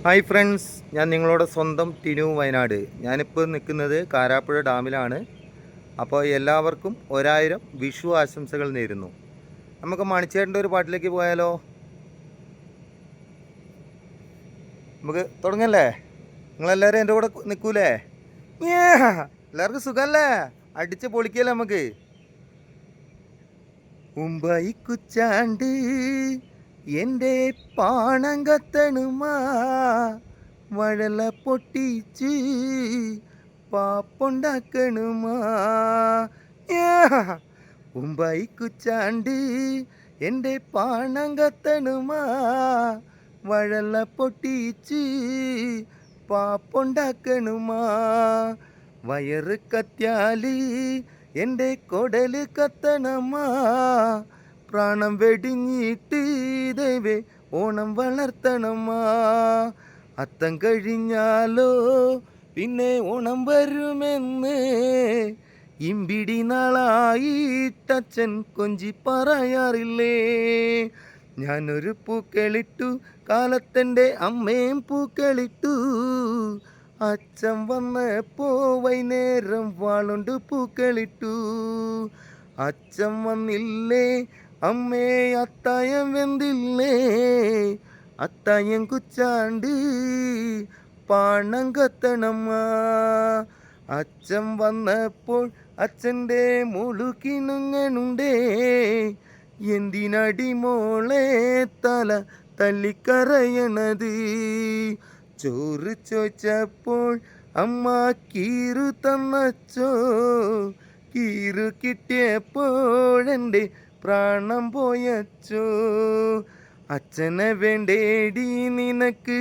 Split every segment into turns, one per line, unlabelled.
Hi friends, ഞാൻ നിങ്ങളുടെ സ്വന്തം ടിനു വയനാട്. ഞാനിപ്പോൾ നിൽക്കുന്നത് കാരാപ്പുഴ ഡാമിലാണ്. അപ്പോൾ എല്ലാവർക്കും 1000 വിഷു ആശംസകൾ നേരുന്നു. നമുക്ക് മണിച്ചേട്ടൻ്റെ ഒരു പാട്ടിലേക്ക് പോയാലോ? നമുക്ക് തുടങ്ങല്ലേ? നിങ്ങളെല്ലാവരും എൻ്റെ കൂടെ നിൽക്കൂലേ? എല്ലാവർക്കും സുഖമല്ലേ? അടിച്ച് പൊളിക്കല്ലേ നമുക്ക്? കുച്ചാണ്ട് എൻ്റെ പാണം കത്തണുമാ, വഴല പൊട്ടിച്ച് പാപ്പുണ്ടാക്കണുമാ. കുച്ചാണ്ട് എൻ്റെ പാണം കത്തണുമാ, വഴല പൊട്ടിച്ച് പാപ്പുണ്ടാക്കണുമാ. വയറ് കത്തിയാല് എൻ്റെ കൊടല് കത്തണമാ, പ്രാണം വെടിഞ്ഞിട്ട് ദൈവേ ഓണം വളർത്തണമാ. അത്തം കഴിഞ്ഞാലോ പിന്നെ ഓണം വരുമെന്ന് ഇമ്പിടി നാളായിട്ടച്ഛൻ കൊഞ്ചി പറയാറില്ലേ. ഞാനൊരു പൂക്കളിട്ടു, കാലത്തെൻ്റെ അമ്മയും പൂക്കളിട്ടു. അച്ഛൻ വന്നപ്പോ വൈകുന്നേരം വാളുണ്ട് പൂക്കളിട്ടു. അച്ഛൻ വന്നില്ലേ, അമ്മേ അത്തായം വെന്തില്ലേ. അത്തായം കുച്ചാണ്ട് പാണം കത്തണമ്മ. അച്ഛൻ വന്നപ്പോൾ അച്ഛൻ്റെ മുളുകിണുങ്ങനുണ്ടേ. എന്തിനടി മോളെ തല തല്ലിക്കറയണത്? ചോറ് ചോദിച്ചപ്പോൾ അമ്മ കീറു തന്നച്ചോ. കീറു കിട്ടിയപ്പോഴെൻ്റെ പ്രാണം പോയച്ചോ. അച്ഛനെ വേണ്ടേടി നിനക്ക്,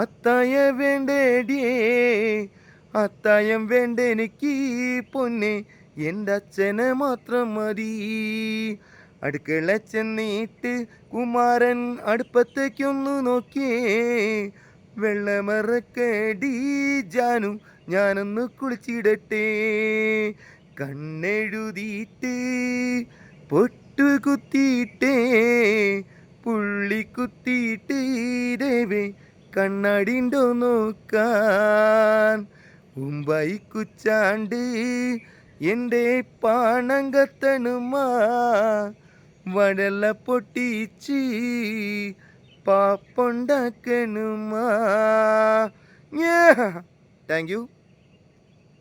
അത്തായ വേണ്ടേടിയേ. അത്തായം വേണ്ട എനിക്ക് പൊന്നെ, എൻ്റെ അച്ഛനെ മാത്രം മതി. അടുക്കള ചെന്നിട്ട് കുമാരൻ അടുപ്പത്തേക്കൊന്നു നോക്കിയേ. വെള്ളമറക്കടി ജാനു, ഞാനൊന്ന് കുളിച്ചിടട്ടെ. കണ്ണെഴുതിയിട്ട് പൊട്ടുകുത്തിയിട്ടേ, പുള്ളി കുത്തിയിട്ട് ദേവേ കണ്ണാടിണ്ടോ നോക്കാൻ. കുച്ചാണ്ട് എൻ്റെ പാണം കത്തണുമാ, വടല പൊട്ടിച്ച് പാപ്പുണ്ടാക്കണുമാ. Thank you.